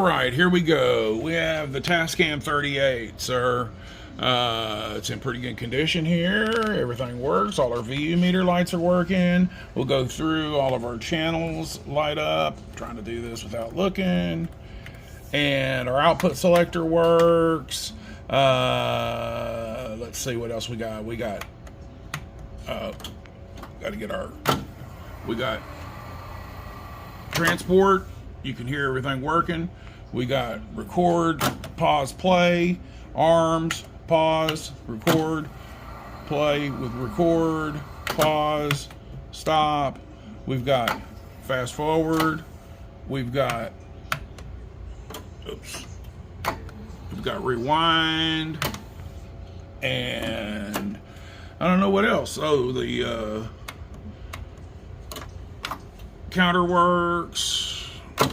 All right, here we go. We have the Tascam 38, sir. It's in pretty good condition here. Everything works. All our VU meter lights are working. We'll go through all of our channels, light up. Trying to do this without looking. And our output selector works. Let's see what else we got. We got transport. You can hear everything working. We got record, pause, play, arms, pause, record, play with record, pause, stop. We've got fast forward. We've got rewind, and I don't know what else. Oh, the counter works.